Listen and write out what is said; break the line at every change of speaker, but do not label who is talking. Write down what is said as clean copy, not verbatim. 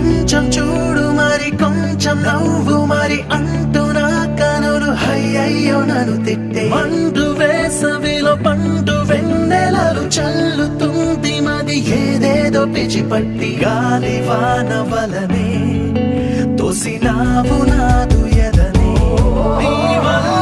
కొంచెం చూడు మరి కొంచెం నవ్వు మరి అంటూ నా కనులు అయ్యయ్యో నన్ను తిట్టే మండు వేసవిలో పండు వెన్నెలలు చల్లుతుంది మది ఏదేదో పిచ్చిపట్టి గాలి వాన వలనే తోసినావు నాదు ఎదనే నీ వల్ల